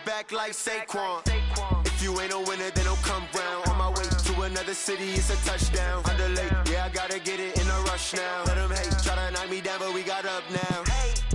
back like Saquon. If you ain't a winner, then don't come round. On my way to another city, it's a touchdown. Underlay, yeah, I gotta get it in a rush now. Let them hate, try to knock me down, but we got up now.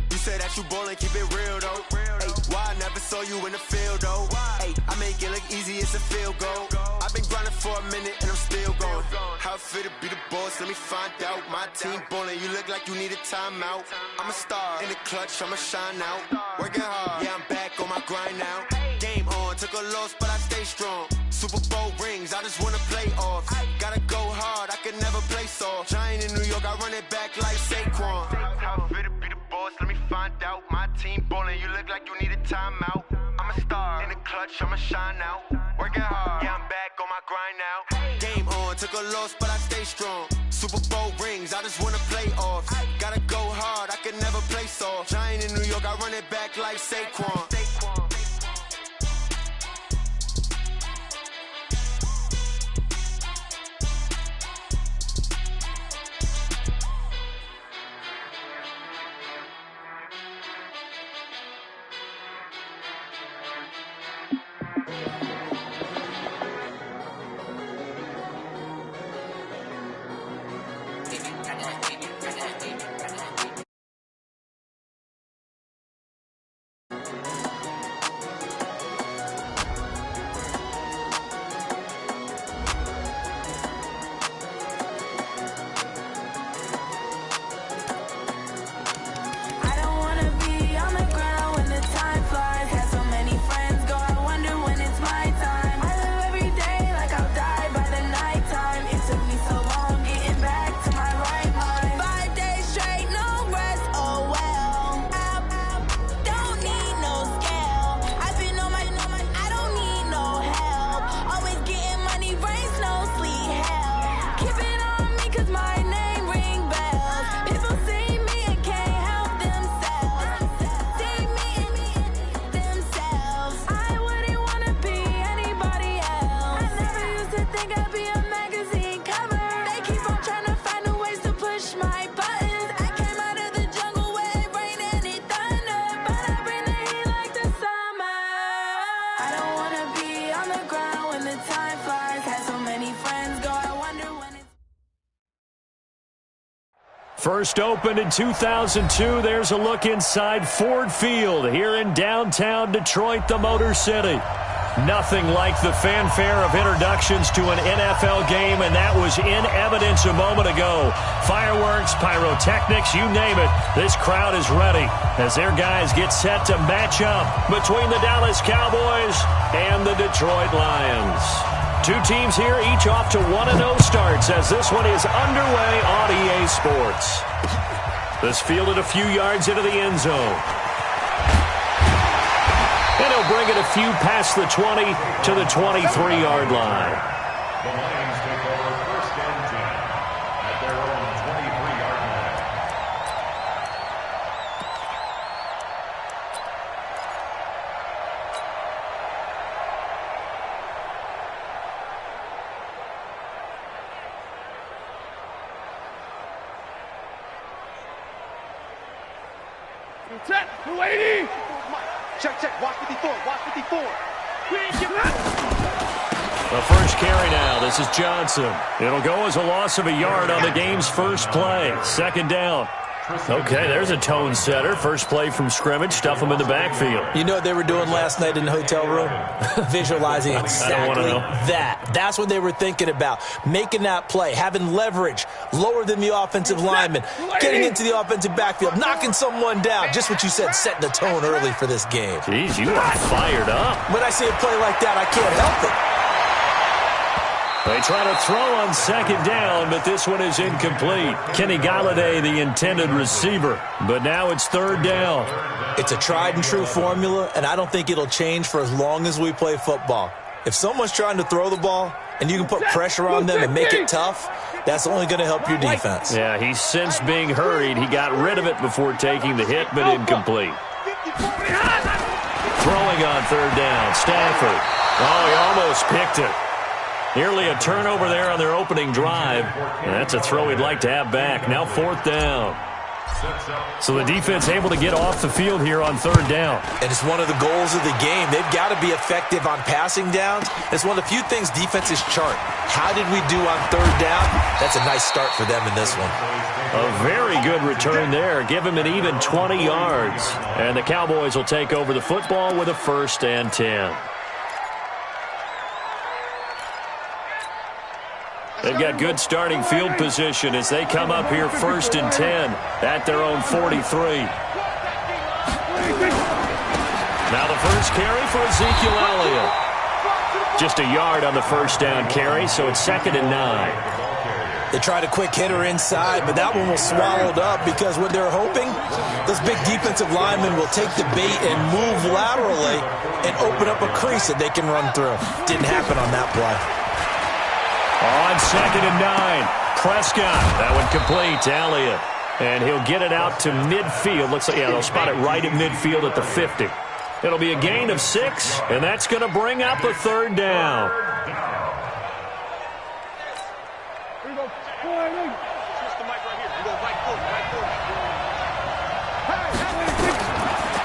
You say that you ballin', keep it real though. Hey, why I never saw you in the field though? Hey, I make it look easy, it's a field goal. I've been grinding for a minute and I'm still going. How it feel to be the boss, let me find out. My team ballin', you look like you need a timeout. I'm a star in the clutch, I'ma shine out. Working hard, yeah, I'm back on my grind now. Game on, took a loss, but I stay strong. Super Bowl rings, I just wanna play off. Gotta go hard, I can never play soft. Giant in New York, I run it back like Saquon. How it feel to be the boss, let me find out. My team ballin', you look like you need a timeout. I'm a star in the clutch, I'ma shine out. Working hard, yeah, I'm back on my grind now. Game on, took a loss, but I stay strong. Super Bowl rings, I just wanna play off. Gotta go hard, I can never play soft. Giant in New York, I run it back like Saquon. First opened in 2002, there's a look inside Ford Field here in downtown Detroit, the Motor City. Nothing like the fanfare of introductions to an NFL game, and that was in evidence a moment ago. Fireworks, pyrotechnics, you name it. This crowd is ready as their guys get set to match up between the Dallas Cowboys and the Detroit Lions. Two teams here, each off to 1-0 starts as this one is underway on EA Sports. This fielded a few yards into the end zone. And he'll bring it a few past the 20 to the 23-yard line. The Lions take over first and 10 at their own 23-yard line. Set, 280. Check, watch 54, watch 54. The first carry now, this is Johnson. It'll go as a loss of a yard on the game's first play. Second down. Okay, there's a tone setter. First play from scrimmage, stuff them in the backfield. You know what they were doing last night in the hotel room? Visualizing exactly that. That's what they were thinking about. Making that play, having leverage, lower than the offensive lineman, getting into the offensive backfield, knocking someone down. Just what you said, setting the tone early for this game. Jeez, you are fired up. When I see a play like that, I can't help it. They try to throw on second down, but this one is incomplete. Kenny Galladay, the intended receiver, but now it's third down. It's a tried-and-true formula, and I don't think it'll change for as long as we play football. If someone's trying to throw the ball and you can put pressure on them and make it tough, that's only going to help your defense. Yeah, he's since being hurried. He got rid of it before taking the hit, but incomplete. Throwing on third down, Stafford. Oh, he almost picked it. Nearly a turnover there on their opening drive. And that's a throw he'd like to have back. Now fourth down. So the defense able to get off the field here on third down. And it's one of the goals of the game. They've got to be effective on passing downs. It's one of the few things defenses chart. How did we do on third down? That's a nice start for them in this one. A very good return there. Give him an even 20 yards. And the Cowboys will take over the football with a 1st and 10. They've got good starting field position as they come up here 1st and 10 at their own 43. Now the first carry for Ezekiel Elliott. Just a yard on the first down carry, so it's 2nd and 9. They tried a quick hitter inside, but that one was swallowed up because what they're hoping, those big defensive linemen will take the bait and move laterally and open up a crease that they can run through. Didn't happen on that play. On 2nd and 9, Prescott. That one complete to Elliott. And he'll get it out to midfield. Looks like, yeah, they'll spot it right at midfield at the 50. It'll be a gain of 6, and that's going to bring up a 3rd down.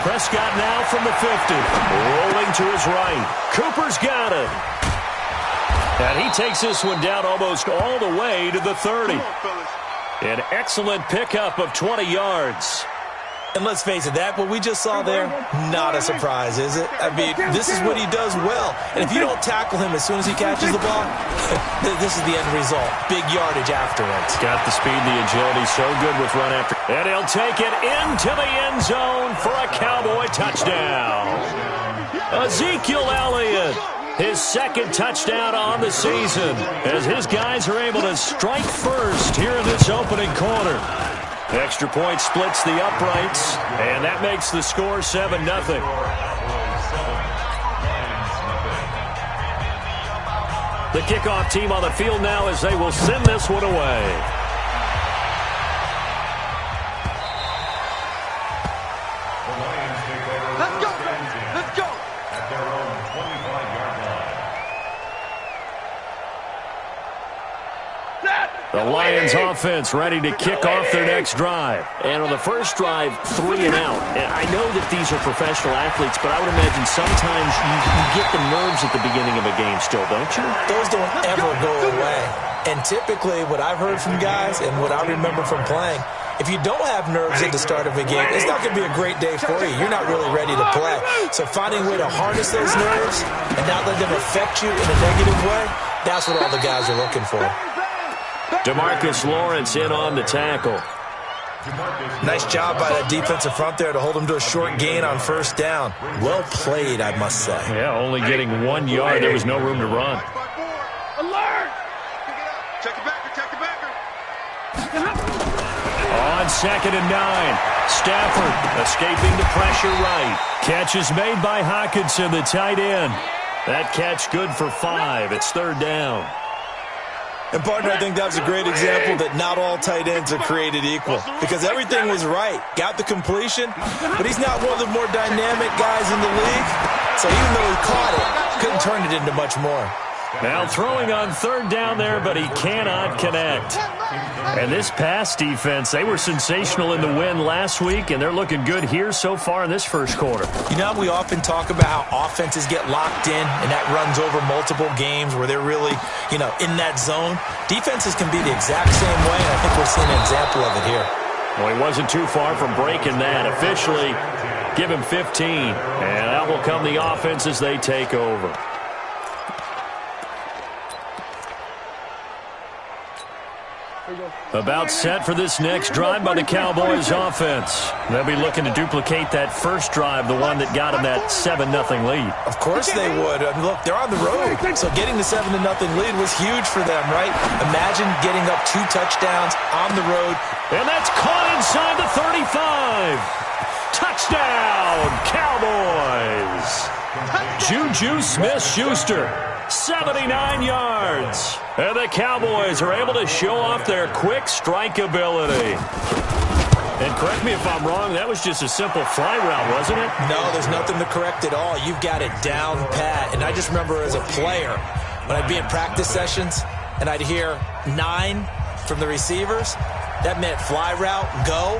Prescott now from the 50. Rolling to his right. Cooper's got it. And he takes this one down almost all the way to the 30. An excellent pickup of 20 yards. And let's face it, that what we just saw there, not a surprise, is it? I mean, this is what he does well. And if you don't tackle him as soon as he catches the ball, this is the end result. Big yardage afterwards. Got the speed, the agility, so good with run after. And he'll take it into the end zone for a Cowboy touchdown. Ezekiel Elliott. His 2nd touchdown on the season as his guys are able to strike first here in this opening quarter. Extra point splits the uprights, and that makes the score 7-0. The kickoff team on the field now as they will send this one away. The Lions offense ready to kick off their next drive. And on the first drive, 3 and out. And I know that these are professional athletes, but I would imagine sometimes you get the nerves at the beginning of a game still, don't you? Those don't ever go away. And typically what I've heard from guys and what I remember from playing, if you don't have nerves at the start of a game, it's not going to be a great day for you. You're not really ready to play. So finding a way to harness those nerves and not let them affect you in a negative way, that's what all the guys are looking for. DeMarcus Lawrence in on the tackle. Nice job by that defensive front there to hold him to a short gain on first down. Well played, I must say. Yeah, only getting 1 yard. There was no room to run. Alert! Check the backer, check the backer. On 2nd and 9, Stafford escaping the pressure right. Catch is made by Hockenson, the tight end. That catch good for 5. It's 3rd down. And, partner, I think that's a great example that not all tight ends are created equal because everything was right. Got the completion, but he's not one of the more dynamic guys in the league. So even though he caught it, couldn't turn it into much more. Now throwing on 3rd down there, but he cannot connect. And this pass defense, they were sensational in the win last week, and they're looking good here so far in this first quarter. You know, we often talk about how offenses get locked in, and that runs over multiple games where they're really, in that zone. Defenses can be the exact same way, and I think we're seeing an example of it here. Well, he wasn't too far from breaking that. Officially, give him 15, and out will come the offense as they take over. About set for this next drive by the Cowboys offense. They'll be looking to duplicate that first drive, the one that got them that 7-0 lead. Of course they would. I mean, look, they're on the road. So getting the 7-0 lead was huge for them, right? Imagine getting up 2 touchdowns on the road. And that's caught inside the 35. Touchdown, Cowboys. Juju Smith-Schuster. 79 yards. And the Cowboys are able to show off their quick strike ability. And correct me if I'm wrong, that was just a simple fly route, wasn't it? No, there's nothing to correct at all. You've got it down pat. And I just remember as a player, when I'd be in practice sessions and I'd hear 9 from the receivers, That meant fly route, go.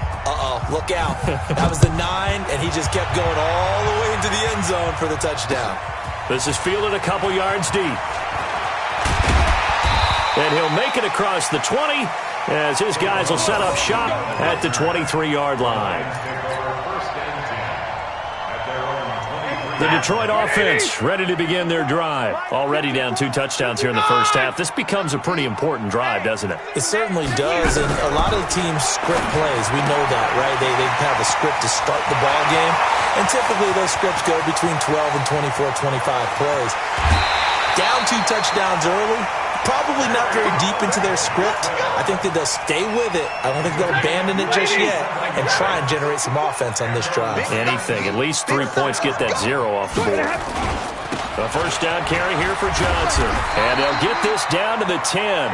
Look out. That was the 9, and he just kept going all the way into the end zone for the touchdown. This is fielded a couple yards deep. And he'll make it across the 20 as his guys will set up shop at the 23-yard line. The Detroit offense ready to begin their drive. Already down 2 touchdowns here in the first half. This becomes a pretty important drive, doesn't it? It certainly does, and a lot of the teams script plays. We know that, right? They have a script to start the ball game, and typically those scripts go between 12 and 24, 25 plays. Down 2 touchdowns early, probably not very deep into their script. I think that they'll stay with it. I don't think they'll abandon it just yet and try and generate some offense on this drive. Anything. At least 3 points get that 0 off the board. A first down carry here for Johnson. And they'll get this down to the 10.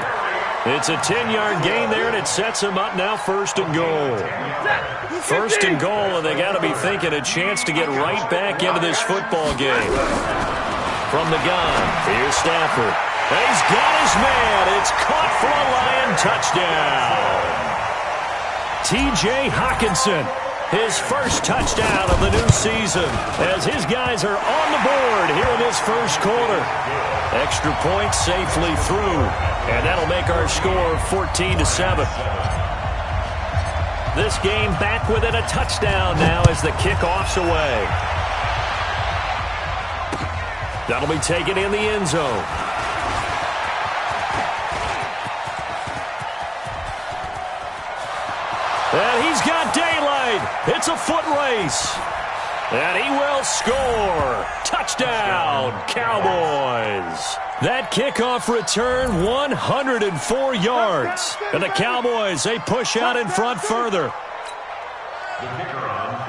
It's a 10-yard gain there, and it sets them up now 1st and goal. 1st and goal, and they got to be thinking a chance to get right back into this football game. From the gun, here's Stafford. He's got his man. It's caught for a Lion touchdown. T.J. Hockenson, his first touchdown of the new season as his guys are on the board here in this first quarter. Extra point safely through, and that'll make our score 14-7. This game back within a touchdown now as the kickoff's away. That'll be taken in the end zone. And he's got daylight. It's a foot race. And he will score. Touchdown, Cowboys. That kickoff return, 104 yards. And the Cowboys, they push out in front further.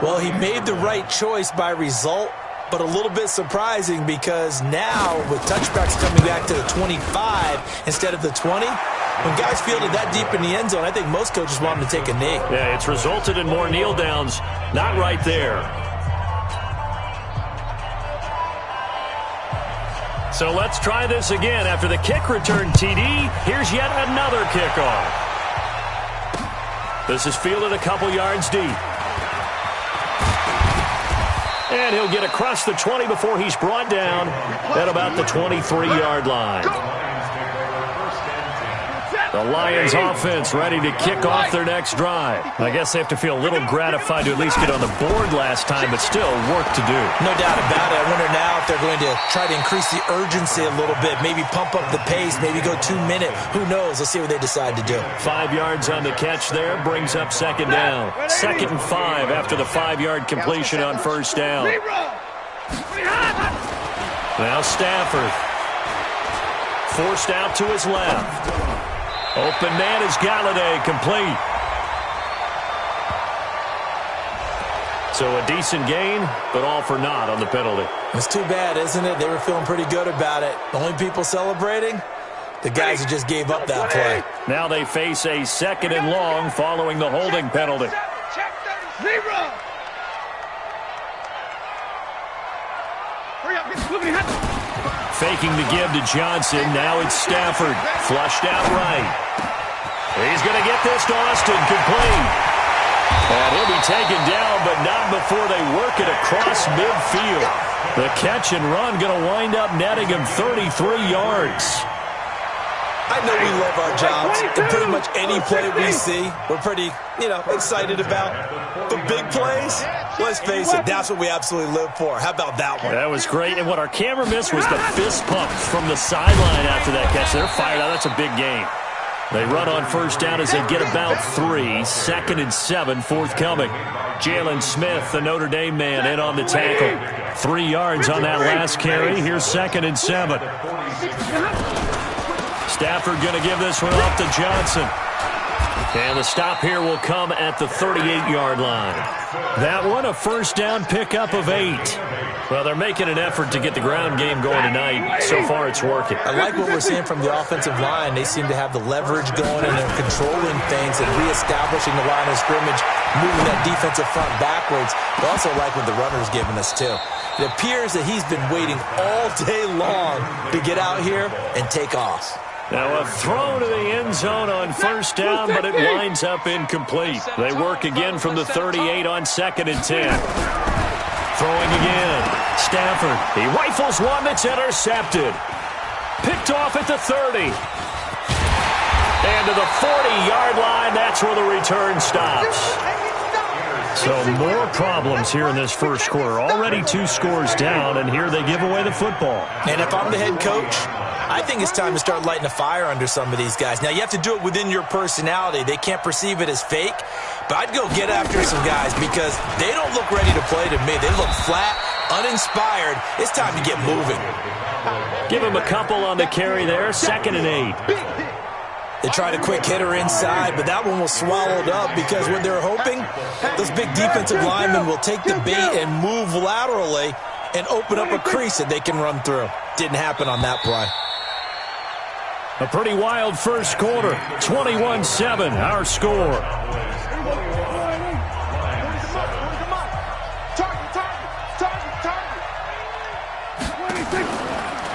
Well, he made the right choice by result, but a little bit surprising because now with touchbacks coming back to the 25 instead of the 20, when guys fielded that deep in the end zone, I think most coaches want them to take a knee. Yeah, it's resulted in more kneel downs. Not right there. So let's try this again. After the kick return TD, here's yet another kickoff. This is fielded a couple yards deep. And he'll get across the 20 before he's brought down at about the 23-yard line. The Lions offense ready to kick off their next drive. I guess they have to feel a little gratified to at least get on the board last time, but still work to do. No doubt about it. I wonder now if they're going to try to increase the urgency a little bit, maybe pump up the pace, maybe go 2-minute. Who knows? Let's see what they decide to do. 5 yards on the catch there brings up 2nd down. 2nd and 5 after the 5-yard completion on 1st down. Now Stafford. Forced out to his left. Open man is Galladay, complete. So a decent gain, but all for naught on the penalty. It's too bad, isn't it? They were feeling pretty good about it. The only people celebrating, the guys who just gave up that play. Now they face a 2nd and long following the holding penalty. Faking the give to Johnson. Now it's Stafford. Flushed out right. He's going to get this to Austin, complete. And he'll be taken down, but not before they work it across midfield. The catch and run going to wind up netting him 33 yards. I know we love our jobs, and pretty much any play we see, we're pretty, excited about. The big plays, let's face it, that's what we absolutely live for. How about that one? That was great, and what our camera missed was the fist pumps from the sideline after that catch. They're fired out. That's a big game. They run on 1st down as they get about 3. 2nd and 7, forthcoming. Jalen Smith, the Notre Dame man, in on the tackle. 3 yards on that last carry. Here's 2nd and 7. Stafford going to give this one off to Johnson. And the stop here will come at the 38-yard line. That one, a 1st down pickup of 8. Well, they're making an effort to get the ground game going tonight. So far, it's working. I like what we're seeing from the offensive line. They seem to have the leverage going, and they're controlling things and reestablishing the line of scrimmage, moving that defensive front backwards. But also like what the runner's giving us, too. It appears that he's been waiting all day long to get out here and take off. Now a throw to the end zone on first down, but it winds up incomplete. They work again from the 38 on 2nd and 10. Throwing again. Stafford. He rifles one that's intercepted. Picked off at the 30. And to the 40-yard line, that's where the return stops. So more problems here in this first quarter. Already 2 scores down, and here they give away the football. And if I'm the head coach, I think it's time to start lighting a fire under some of these guys. Now, you have to do it within your personality. They can't perceive it as fake. But I'd go get after some guys because they don't look ready to play to me. They look flat, uninspired. It's time to get moving. Give him a couple on the carry there. 2nd and 8. They tried a quick hitter inside, but that one was swallowed up because what they're hoping, those big defensive linemen will take the bait and move laterally and open up a crease that they can run through. Didn't happen on that play. A pretty wild first quarter. 21-7, our score.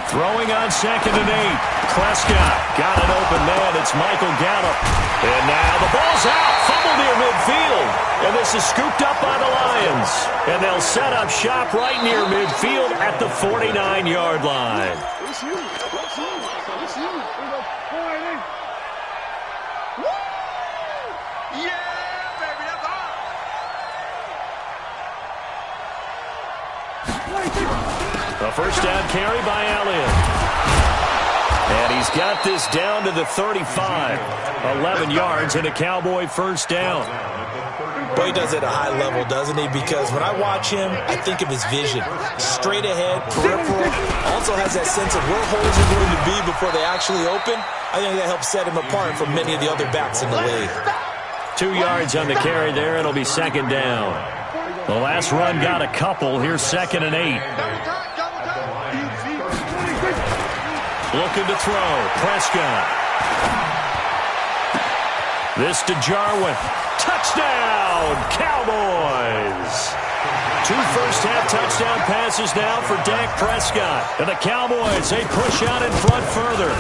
Throwing on 2nd and 8. Prescott got an open man. It's Michael Gallup. And now the ball's out. Fumble near midfield. And this is scooped up by the Lions. And they'll set up shop right near midfield at the 49-yard line. A first down carry by Elliott. And he's got this down to the 35. 11 yards and a Cowboy first down. Boy, he does it at a high level, doesn't he? Because when I watch him, I think of his vision. Straight ahead, peripheral. Also has that sense of where holes are going to be before they actually open. I think that helps set him apart from many of the other backs in the league. 2 yards on the carry there. It'll be 2nd down. The last run got a couple. Here's 2nd and 8. Looking to throw. Prescott. This to Jarwin. Touchdown, Cowboys. 2 first-half touchdown passes now for Dak Prescott. And the Cowboys, they push out in front further.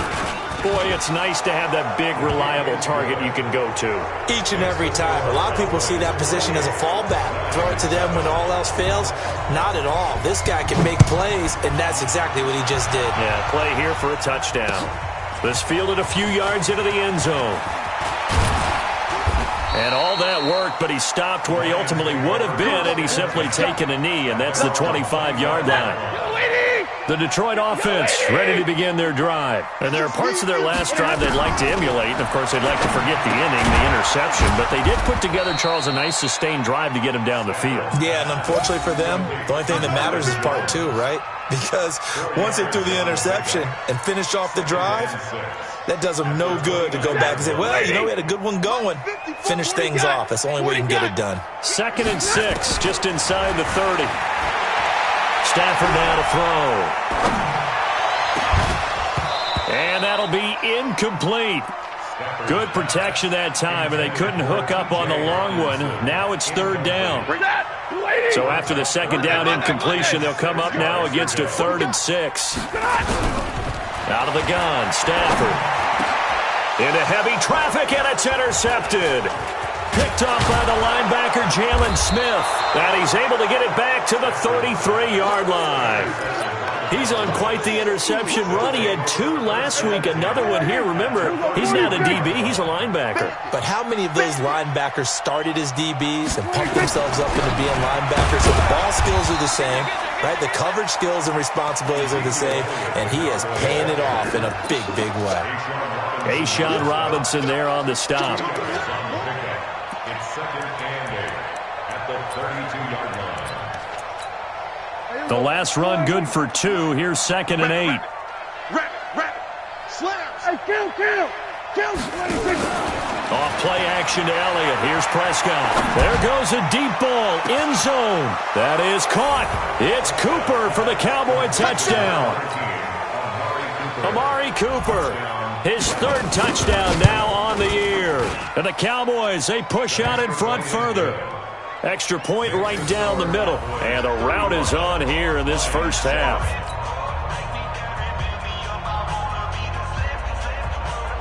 Boy, it's nice to have that big, reliable target you can go to. Each and every time. A lot of people see that position as a fallback. Throw it to them when all else fails. Not at all. This guy can make plays, and that's exactly what he just did. Yeah, play here for a touchdown. This fielded a few yards into the end zone. And all that worked, but he stopped where he ultimately would have been, and he's simply taken a knee, and that's the 25-yard line. The Detroit offense ready to begin their drive. And there are parts of their last drive they'd like to emulate. And, of course, they'd like to forget the inning, the interception. But they did put together, Charles, a nice sustained drive to get him down the field. Yeah, and unfortunately for them, the only thing that matters is part 2, right? Because once they threw the interception and finished off the drive, that does them no good to go back and say, well, you know, we had a good one going. Finish things off. That's the only way you can get it done. 2nd and 6, just inside the 30. Stafford now to throw. And that'll be incomplete. Good protection that time, and they couldn't hook up on the long one. Now it's 3rd down. So after the 2nd down incompletion, they'll come up now against a 3rd and 6. Out of the gun, Stafford. Into heavy traffic, and it's intercepted. Picked off by the linebacker, Jalen Smith. And he's able to get it back to the 33-yard line. He's on quite the interception run. He had 2 last week, another one here. Remember, he's not a DB, he's a linebacker. But how many of those linebackers started as DBs and pumped themselves up into being linebackers? So the ball skills are the same, right? The coverage skills and responsibilities are the same, and he is paying it off in a big, big way. A'Shawn Robinson there on the stop. The last run good for 2. Here's 2nd and 8. Off play action to Elliott. Here's Prescott. There goes a deep ball. End zone. That is caught. It's Cooper for the Cowboy touchdown. Amari Cooper. His 3rd touchdown now on the year. And the Cowboys, they push out in front further. Extra point right down the middle. And the route is on here in this first half.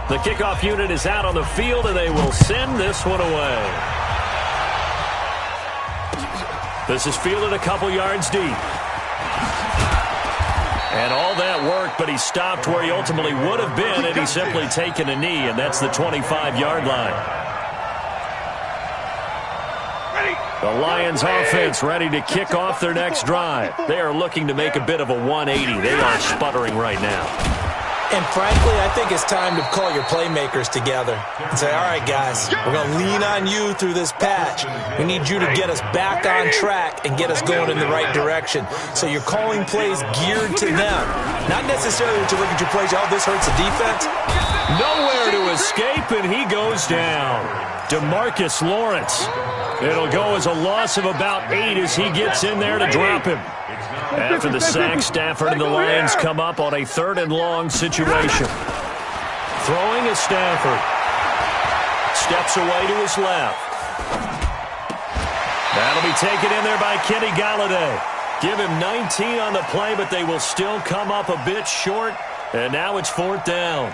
The kickoff unit is out on the field, and they will send this one away. This is fielded a couple yards deep. And all that worked, but he stopped where he ultimately would have been had he simply taken a knee, and that's the 25-yard line. The Lions offense ready to kick off their next drive. They are looking to make a bit of a 180. They are sputtering right now. And frankly, I think it's time to call your playmakers together and say, all right, guys, we're going to lean on you through this patch. We need you to get us back on track and get us going in the right direction. So you're calling plays geared to them. Not necessarily to look at your plays, oh, this hurts the defense. Nowhere to escape, and he goes down. DeMarcus Lawrence. It'll go as a loss of about 8 as he gets in there to drop him. After the sack, Stafford and the Lions come up on a 3rd and long situation. Throwing is Stafford. Steps away to his left. That'll be taken in there by Kenny Golladay. Give him 19 on the play, but they will still come up a bit short. And now it's 4th down.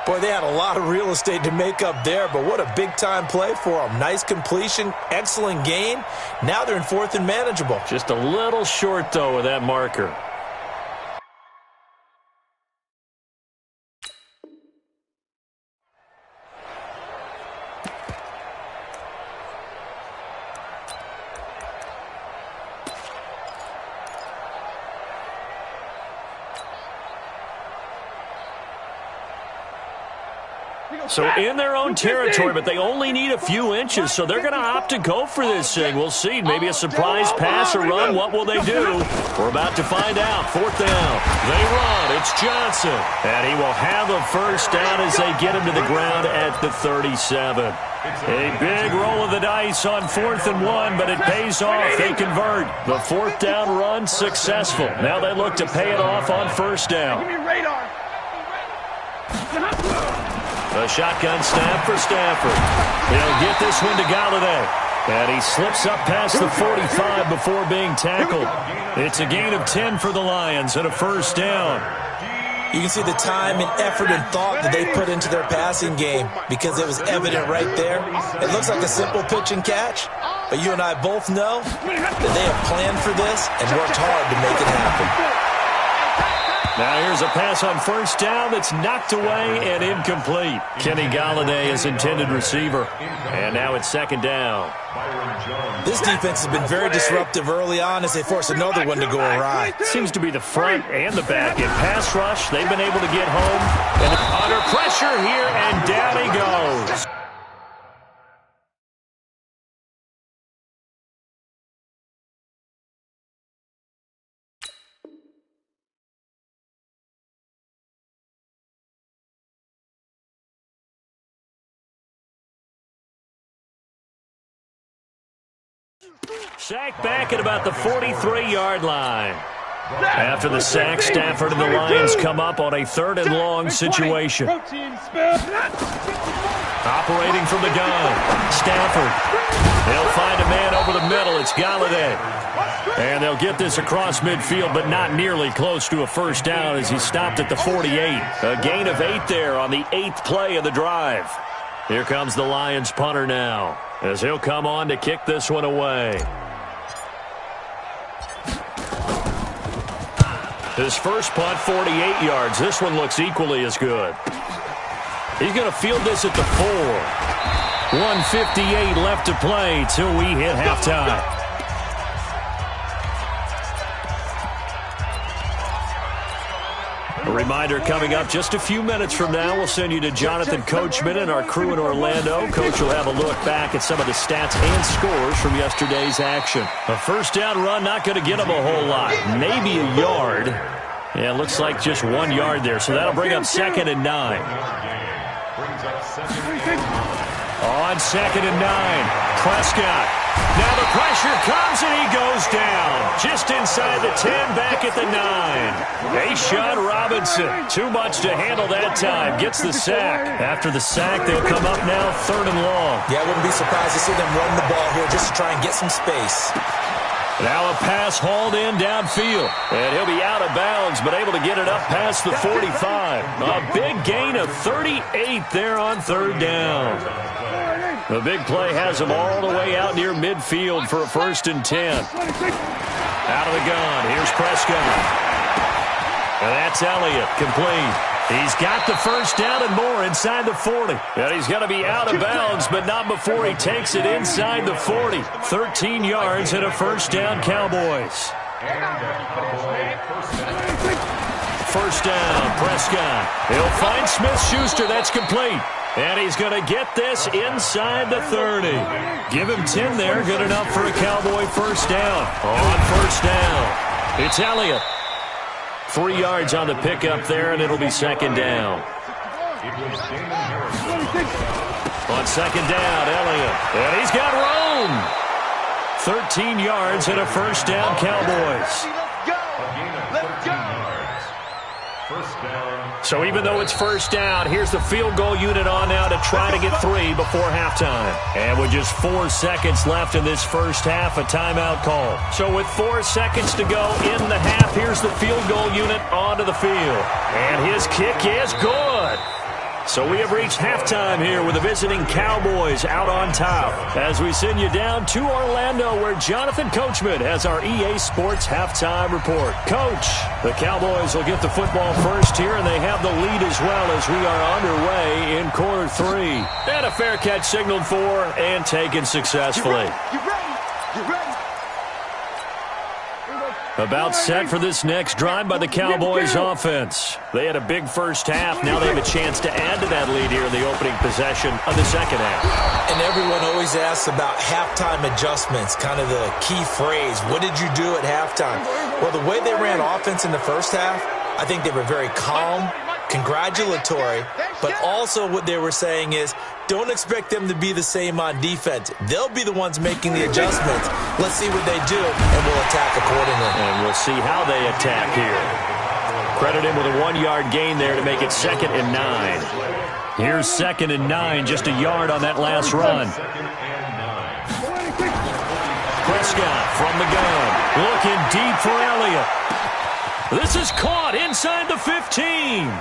Boy, they had a lot of real estate to make up there, but what a big-time play for them. Nice completion, excellent gain. Now they're in 4th and manageable. Just a little short, though, with that marker. So in their own territory, but they only need a few inches, so they're going to opt to go for this thing. We'll see. Maybe a surprise pass or run. What will they do? We're about to find out. 4th down. They run. It's Johnson. And he will have a first down as they get him to the ground at the 37. A big roll of the dice on 4th and 1, but it pays off. They convert. The 4th down run successful. Now they look to pay it off on 1st down. Give me radar. A shotgun snap for Stafford. He'll get this one to Golladay. And he slips up past the 45 before being tackled. It's a gain of 10 for the Lions and a first down. You can see the time and effort and thought that they put into their passing game because it was evident right there. It looks like a simple pitch and catch, but you and I both know that they have planned for this and worked hard to make it happen. Now here's a pass on 1st down that's knocked away and incomplete. Kenny Golladay is intended receiver. And now it's 2nd down. This defense has been very disruptive early on as they force another one to go awry. Seems to be the front and the back. In pass rush, they've been able to get home. And under pressure here, and down he goes. Sack back at about the 43-yard line. After the sack, Stafford and the Lions come up on a 3rd and long situation. Operating from the gun, Stafford. He'll find a man over the middle. It's Golladay. And they'll get this across midfield, but not nearly close to a first down as he stopped at the 48. A gain of 8 there on the 8th play of the drive. Here comes the Lions punter now, as he'll come on to kick this one away. His first punt, 48 yards. This one looks equally as good. He's going to field this at the 4. 1:58 left to play till we hit halftime. A reminder coming up just a few minutes from now, we'll send you to Jonathan Coachman and our crew in Orlando. Coach will have a look back at some of the stats and scores from yesterday's action. A first down run, not going to get him a whole lot. Maybe a yard. Yeah, it looks like just 1 yard there, so that'll bring up 2nd and 9. On 2nd and 9, Prescott. Now the pressure comes and he goes down. Just inside the 10, back at the 9. A'Shawn Robinson, too much to handle that time. Gets the sack. After the sack, they'll come up now 3rd and long. Yeah, I wouldn't be surprised to see them run the ball here just to try and get some space. Now a pass hauled in downfield. And he'll be out of bounds, but able to get it up past the 45. A big gain of 38 there on third down. The big play has him all the way out near midfield for a 1st and 10. Out of the gun. Here's Prescott. And that's Elliott, complete. He's got the first down and more inside the 40. And he's going to be out of bounds, but not before he takes it inside the 40. 13 yards and a 1st down, Cowboys. First down, Prescott. He'll find Smith-Schuster. That's complete. And he's going to get this inside the 30. Give him 10 there. Good enough for a Cowboy first down. On first down, it's Elliott. 3 yards on the pickup there, and it'll be 2nd down. On 2nd down, Elliott. And he's got room. 13 yards and a 1st down, Cowboys. Let's go. So even though it's 1st down, here's the field goal unit on now to try to get 3 before halftime. And with just 4 seconds left in this first half, a timeout call. So with 4 seconds to go in the half, here's the field goal unit onto the field. And his kick is good. So we have reached halftime here with the visiting Cowboys out on top as we send you down to Orlando where Jonathan Coachman has our EA Sports halftime report. Coach, the Cowboys will get the football first here, and they have the lead as well as we are underway in quarter 3. And a fair catch signaled for and taken successfully. You ready? About set for this next drive by the Cowboys offense. They had a big first half. Now they have a chance to add to that lead here in the opening possession of the second half. And everyone always asks about halftime adjustments, kind of the key phrase. What did you do at halftime? Well, the way they ran offense in the first half, I think they were very calm, congratulatory, but also what they were saying is, don't expect them to be the same on defense. They'll be the ones making the adjustments. Let's see what they do, and we'll attack accordingly. And we'll see how they attack here. Credit him with a 1-yard gain there to make it 2nd and 9. Here's 2nd and 9, just a yard on that last run. Prescott from the gun, looking deep for Elliott. This is caught inside the 15.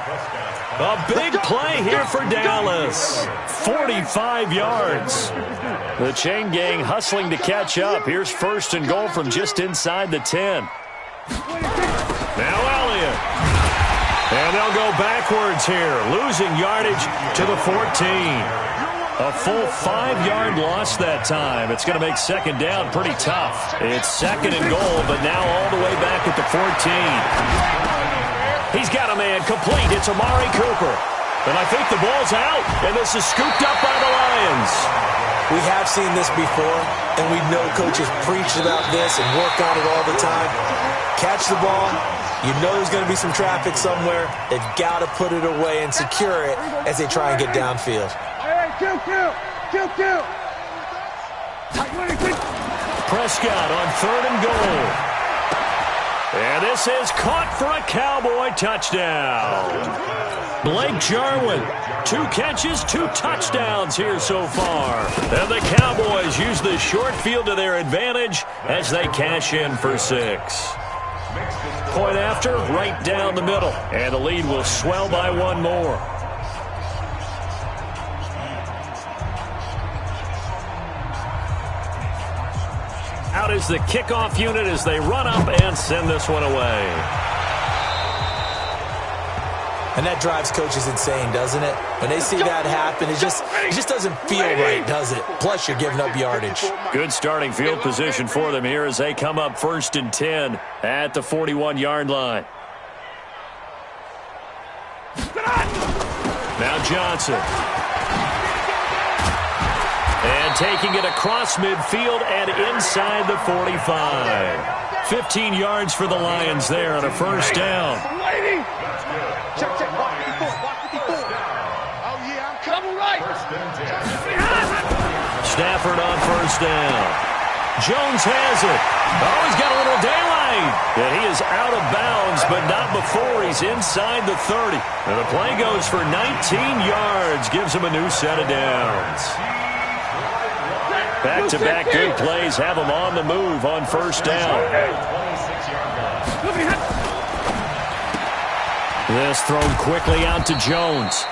A big play here for Dallas. 45 yards. The chain gang hustling to catch up. Here's 1st and goal from just inside the 10. Now Elliott. And they'll go backwards here, losing yardage to the 14. A full 5-yard loss that time. It's going to make 2nd down pretty tough. It's 2nd and goal, but now all the way back at the 14. He's got a man complete. It's Amari Cooper. And I think the ball's out, and this is scooped up by the Lions. We have seen this before, and we know coaches preach about this and work on it all the time. Catch the ball. You know there's going to be some traffic somewhere. They've got to put it away and secure it as they try and get downfield. Prescott on 3rd and goal. And this is caught for a Cowboy touchdown. Blake Jarwin, 2 catches, 2 touchdowns here so far. And the Cowboys use the short field to their advantage as they cash in for 6. Point after, right down the middle. And the lead will swell by 1 more. Out is the kickoff unit as they run up and send this one away. And that drives coaches insane, doesn't it? When they see that happen, it just doesn't feel right, does it? Plus, you're giving up yardage. Good starting field position for them here as they come up 1st and 10 at the 41-yard line. Now Johnson. And taking it across midfield and inside the 45. 15 yards for the Lions there on a 1st down. Check. Block 54. Oh, yeah, I'm coming right. Stafford on 1st down. Jones has it. Oh, he's got a little daylight. And he is out of bounds, but not before he's inside the 30. And the play goes for 19 yards. Gives him a new set of downs. Back-to-back good plays have them on the move on first down. This thrown quickly out to Jones.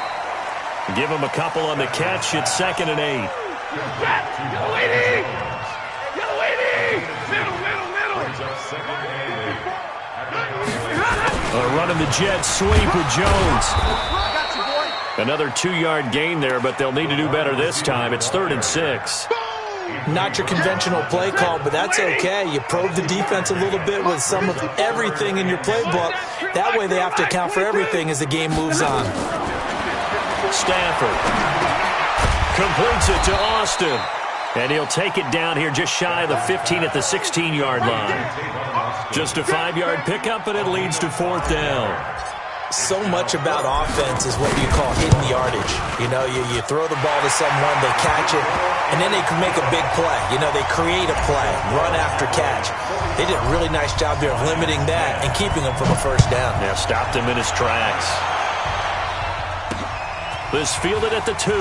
Give him a couple on the catch. It's 2nd and 8. Running the jet sweep with Jones. Another 2-yard gain there, but they'll need to do better this time. It's 3rd and 6. Not your conventional play call, but that's okay. You probe the defense a little bit with some of everything in your playbook. That way they have to account for everything as the game moves on. Stafford completes it to Austin. And he'll take it down here just shy of the 15 at the 16-yard line. Just a 5-yard pickup, and it leads to 4th down. So much about offense is what you call hidden yardage. You know, you throw the ball to someone, they catch it, and then they can make a big play. You know, they create a play, run after catch. They did a really nice job there of limiting that and keeping him from a first down. Yeah, stopped him in his tracks. This fielded at the 2.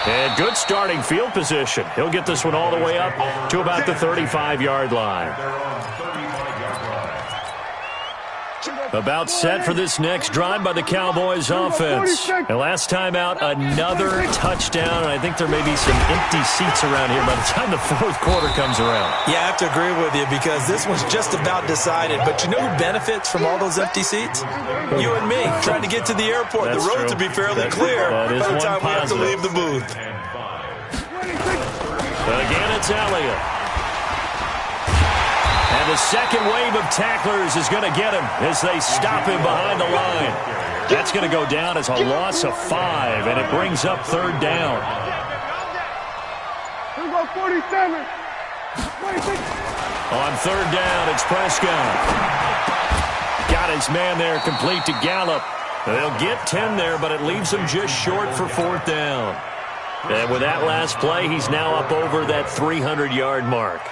And good starting field position. He'll get this one all the way up to about the 35-yard line. About set for this next drive by the Cowboys offense. And last time out, another touchdown. And I think there may be some empty seats around here by the time the 4th quarter comes around. Yeah, I have to agree with you because this one's just about decided. But you know who benefits from all those empty seats? You and me, trying to get to the airport. That's the road true. to be fairly clear That is by the one time we have to leave the booth. Again, it's Elliott. And the second wave of tacklers is going to get him as they stop him behind the line. That's going to go down as a loss of 5, and it brings up 3rd down. On 3rd down, it's Prescott. Got his man there, complete to Gallup. They'll get 10 there, but it leaves him just short for 4th down. And with that last play, he's now up over that 300-yard mark.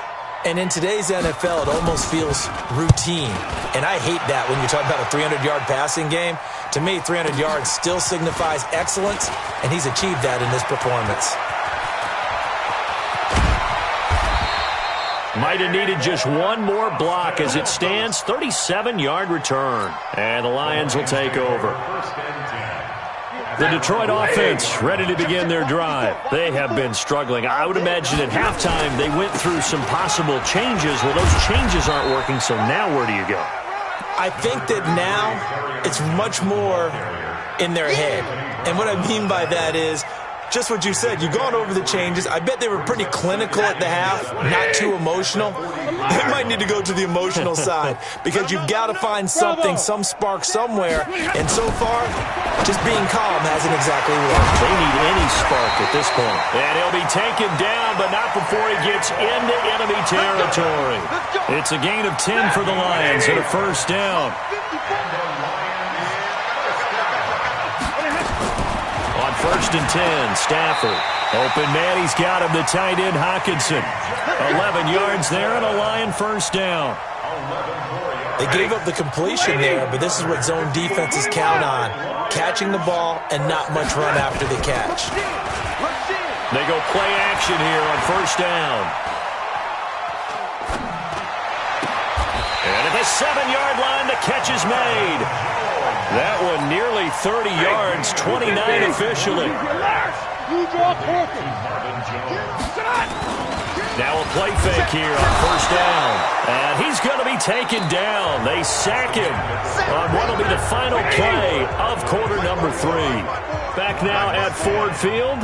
And in today's NFL, it almost feels routine. And I hate that when you talk about a 300-yard passing game. To me, 300 yards still signifies excellence, and he's achieved that in this performance. Might have needed just one more block as it stands. 37-yard return. And the Lions will take over. The Detroit offense ready to begin their drive. They have been struggling. I would imagine at halftime they went through some possible changes. Well, those changes aren't working, so now where do you go? I think that now it's much more in their head. And what I mean by that is just what you said. You've gone over the changes. I bet they were pretty clinical at the half, not too emotional. They might need to go to the emotional side because you've got to find something, some spark somewhere. And so far, just being calm hasn't exactly worked. They need any spark at this point. And he'll be taken down, but not before he gets into enemy territory. It's a gain of 10 for the Lions and a first down. On 1st and 10, Stafford. Open man, he's got him, the tight end Hockenson. 11 yards there and a Lion first down. They gave up the completion there, but this is what zone defenses count on. Catching the ball and not much run after the catch. They go play action here on first down. And at the 7-yard line, the catch is made. That one nearly 30 yards, 29 officially. Now a play fake here on first down. And he's going to be taken down. They sack him on what will be the final play of quarter number 3. Back now at Ford Field.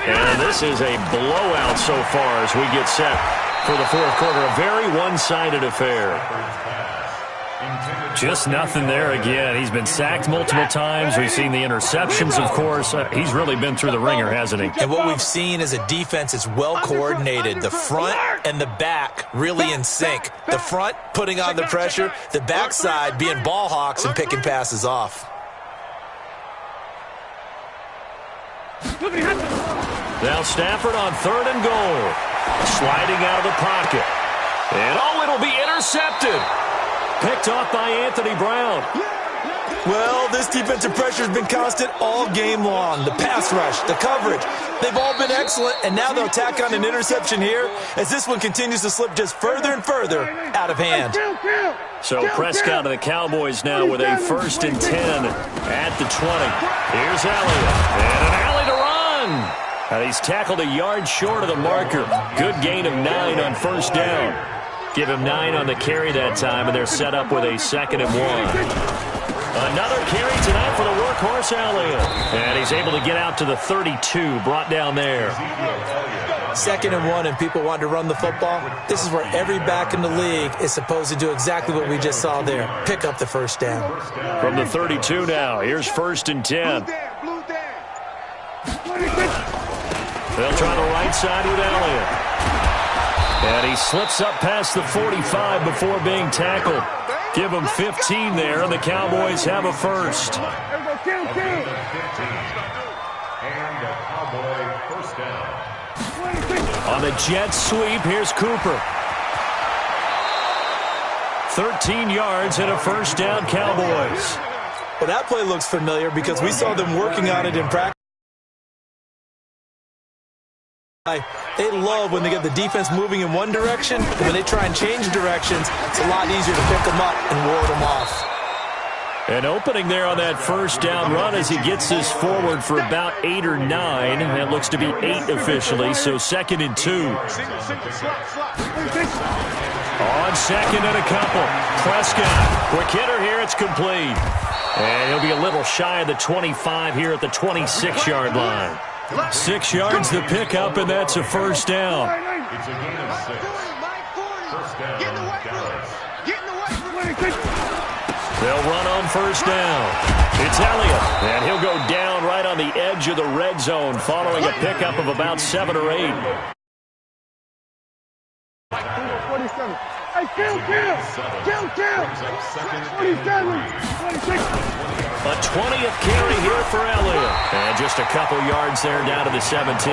And this is a blowout so far as we get set for the 4th quarter. A very one-sided affair. Just nothing there again. He's been sacked multiple times. We've seen the interceptions, of course. He's really been through the ringer, hasn't he? And what we've seen is a defense that's well coordinated. The front and the back really in sync. The front putting on the pressure. The backside being ball hawks and picking passes off. Now Stafford on 3rd and goal. Sliding out of the pocket. And it'll be intercepted. Picked off by Anthony Brown. Well, this defensive pressure has been constant all game long. The pass rush, the coverage, they've all been excellent, and now they'll tack on an interception here as this one continues to slip just further and further out of hand. So Prescott and the Cowboys now with a 1st and 10 at the 20. Here's Elliott, and an alley to run. And he's tackled a yard short of the marker. Good gain of 9 on 1st down. Give him 9 on the carry that time, and they're set up with a 2nd and 1. Another carry tonight for the workhorse Elliott. And he's able to get out to the 32, brought down there. 2nd and 1, and people want to run the football. This is where every back in the league is supposed to do exactly what we just saw there. Pick up the 1st down. From the 32 now, here's 1st and 10. They'll try the right side with Elliott. And he slips up past the 45 before being tackled. Give him 15 there, and the Cowboys have a 1st. And a Cowboy 1st down. On the jet sweep, here's Cooper. 13 yards and a 1st down, Cowboys. Well, that play looks familiar because we saw them working on it in practice. They love when they get the defense moving in one direction, and when they try and change directions, it's a lot easier to pick them up and ward them off. An opening there on that 1st down run as he gets this forward for about 8 or 9. That looks to be 8 officially, so 2nd and 2. On 2nd and a couple. Prescott, quick hitter here, it's complete. And he'll be a little shy of the 25 here at the 26-yard line. 6 yards the pickup, and that's a 1st down. It's a gain of 6. 1st down, Dallas. They'll run on 1st down. It's Elliott, and he'll go down right on the edge of the red zone following a pickup of about 7 or 8. Hey, kill! 26. A 20th carry here for Elliott. And just a couple yards there down to the 17.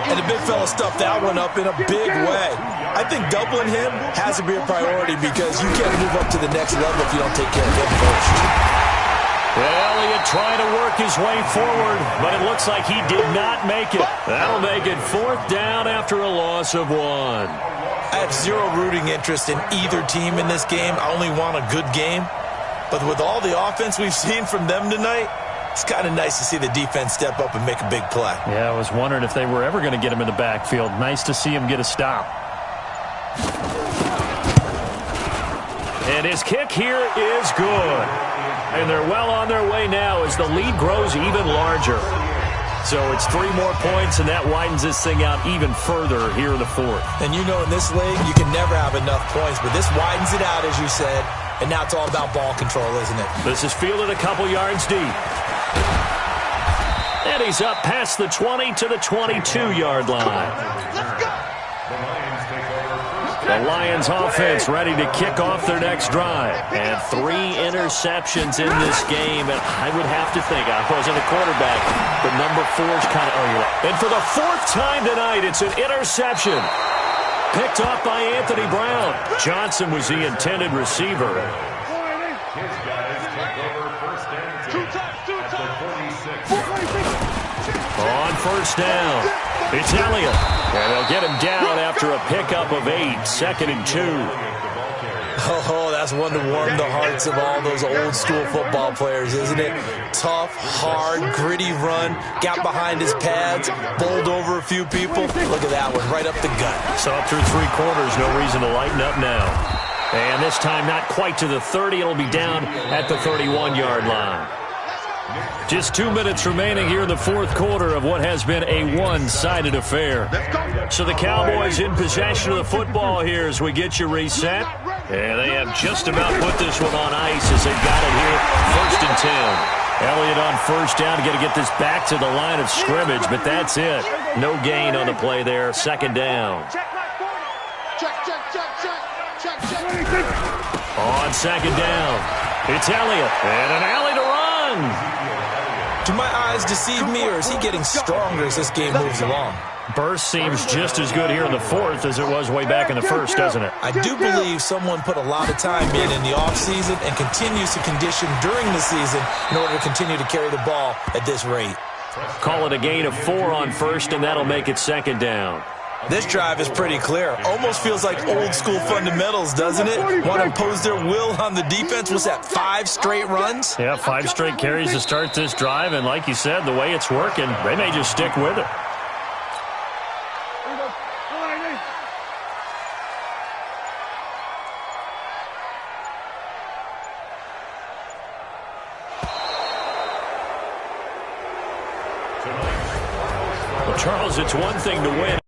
And the big fella stuffed that one up in a big way. I think doubling him has to be a priority because you can't move up to the next level if you don't take care of him first. Well, Elliott trying to work his way forward, but it looks like he did not make it. That'll make it 4th down after a loss of 1. I have zero rooting interest in either team in this game. I only want a good game. But with all the offense we've seen from them tonight, it's kind of nice to see the defense step up and make a big play. Yeah, I was wondering if they were ever going to get him in the backfield. Nice to see him get a stop. And his kick here is good. And they're well on their way now as the lead grows even larger. So it's 3 more points, and that widens this thing out even further here in the 4th. And you know in this league, you can never have enough points, but this widens it out, as you said. And now it's all about ball control, isn't it? This is fielded a couple yards deep. And he's up past the 20 to the 22-yard line. The Lions offense ready to kick off their next drive. And 3 interceptions in this game. And I would have to think, I wasn't a quarterback, but number 4's kind of... And for the 4th time tonight, it's an interception. Picked off by Anthony Brown. Johnson was the intended receiver. His guys take over 1st and 10 at the 46. On 1st down, it's Elliott. And they'll get him down after a pickup of 8, 2nd and 2. Oh, that's one to warm the hearts of all those old school football players, isn't it? Tough, hard, gritty run, got behind his pads, bowled over a few people. Look at that one, right up the gut. So up through 3 quarters, no reason to lighten up now. And this time not quite to the 30, it'll be down at the 31-yard line. Just 2 minutes remaining here in the 4th quarter of what has been a one-sided affair. So the Cowboys in possession of the football here as we get you reset. And they have just about put this one on ice as they've got it here. 1st and 10. Elliott on 1st down. Got to get this back to the line of scrimmage, but that's it. No gain on the play there. 2nd down. On 2nd down, it's Elliott. And an alley to run. Do my eyes deceive me, or is he getting stronger as this game moves along? Burst seems just as good here in the fourth as it was way back in the first, doesn't it? I do believe someone put a lot of time in the offseason and continues to condition during the season in order to continue to carry the ball at this rate. Call it a gain of 4 on first, and that'll make it second down. This drive is pretty clear. Almost feels like old-school fundamentals, doesn't it? Want to impose their will on the defense. Was that 5 straight runs? Yeah, 5 straight carries to start this drive, and like you said, the way it's working, they may just stick with it. Well, Charles, it's one thing to win.